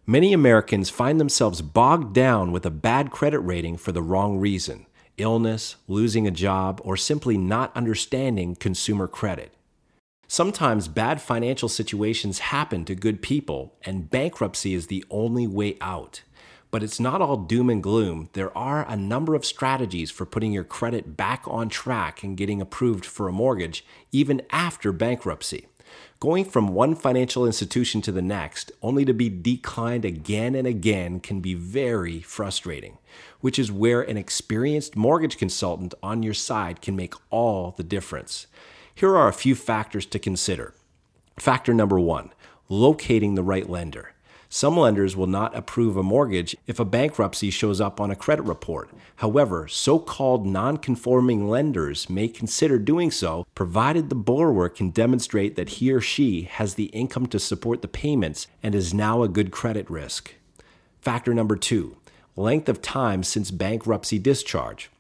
Many Americans find themselves bogged down with a bad credit rating for the wrong reason: illness, losing a job, or simply not understanding consumer credit. Sometimes bad financial situations happen to good people, and bankruptcy is the only way out. But it's not all doom and gloom. There are a number of strategies for putting your credit back on track and getting approved for a mortgage, even after bankruptcy. Going from one financial institution to the next, only to be declined again and again, can be very frustrating, which is where an experienced mortgage consultant on your side can make all the difference. Here are a few factors to consider. Factor number 1, locating the right lender. Some lenders will not approve a mortgage if a bankruptcy shows up on a credit report. However, so-called non-conforming lenders may consider doing so, provided the borrower can demonstrate that he or she has the income to support the payments and is now a good credit risk. Factor number 2, length of time since bankruptcy discharge.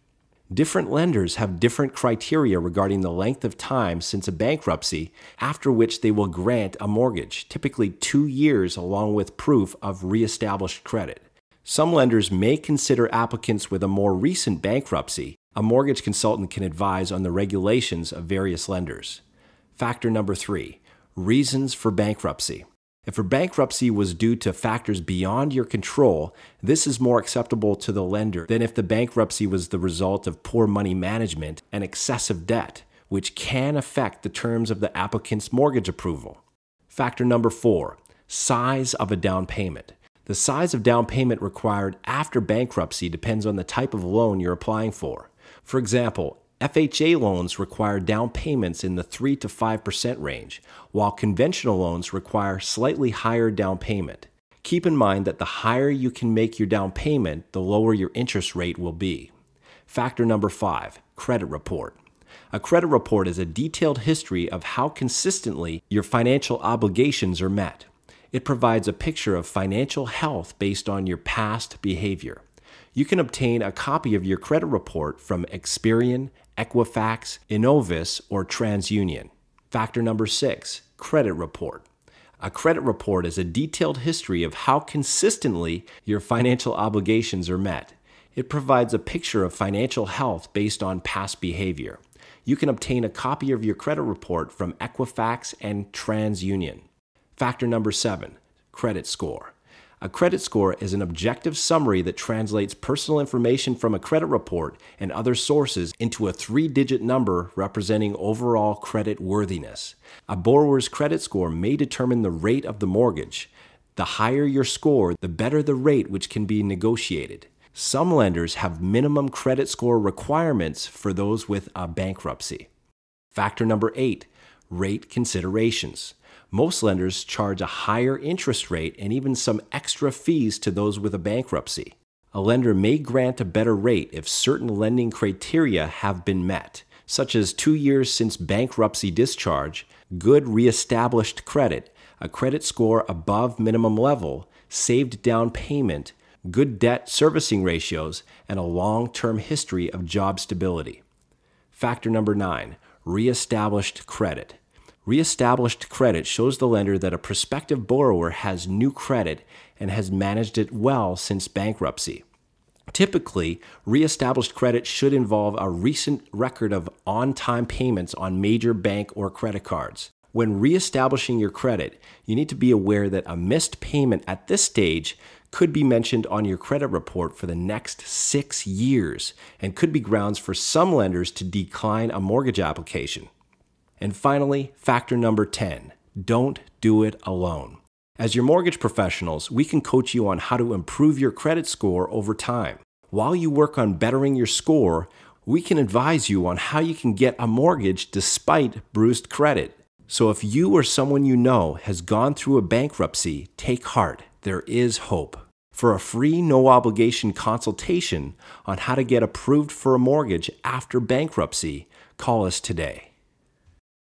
Different lenders have different criteria regarding the length of time since a bankruptcy, after which they will grant a mortgage, typically 2 years along with proof of reestablished credit. Some lenders may consider applicants with a more recent bankruptcy. A mortgage consultant can advise on the regulations of various lenders. Factor number 3, reasons for bankruptcy. If a bankruptcy was due to factors beyond your control, this is more acceptable to the lender than if the bankruptcy was the result of poor money management and excessive debt, which can affect the terms of the applicant's mortgage approval. Factor number 4, size of a down payment. The size of down payment required after bankruptcy depends on the type of loan you're applying for. For example, FHA loans require down payments in the 3 to 5% range, while conventional loans require slightly higher down payment. Keep in mind that the higher you can make your down payment, the lower your interest rate will be. Factor number 5, credit report. A credit report is a detailed history of how consistently your financial obligations are met. It provides a picture of financial health based on your past behavior. You can obtain a copy of your credit report from Experian, Equifax, Innovis, or TransUnion. Factor number 6, credit report. A credit report is a detailed history of how consistently your financial obligations are met. It provides a picture of financial health based on past behavior. You can obtain a copy of your credit report from Equifax and TransUnion. Factor number 7, credit score. A credit score is an objective summary that translates personal information from a credit report and other sources into a 3-digit number representing overall credit worthiness. A borrower's credit score may determine the rate of the mortgage. The higher your score, the better the rate, which can be negotiated. Some lenders have minimum credit score requirements for those with a bankruptcy. Factor number 8, rate considerations. Most lenders charge a higher interest rate and even some extra fees to those with a bankruptcy. A lender may grant a better rate if certain lending criteria have been met, such as 2 years since bankruptcy discharge, good reestablished credit, a credit score above minimum level, saved down payment, good debt servicing ratios, and a long-term history of job stability. Factor number 9, reestablished credit. Reestablished credit shows the lender that a prospective borrower has new credit and has managed it well since bankruptcy. Typically, reestablished credit should involve a recent record of on-time payments on major bank or credit cards. When reestablishing your credit, you need to be aware that a missed payment at this stage could be mentioned on your credit report for the next 6 years and could be grounds for some lenders to decline a mortgage application. And finally, factor number 10, don't do it alone. As your mortgage professionals, we can coach you on how to improve your credit score over time. While you work on bettering your score, we can advise you on how you can get a mortgage despite bruised credit. So if you or someone you know has gone through a bankruptcy, take heart, there is hope. For a free, no-obligation consultation on how to get approved for a mortgage after bankruptcy, call us today.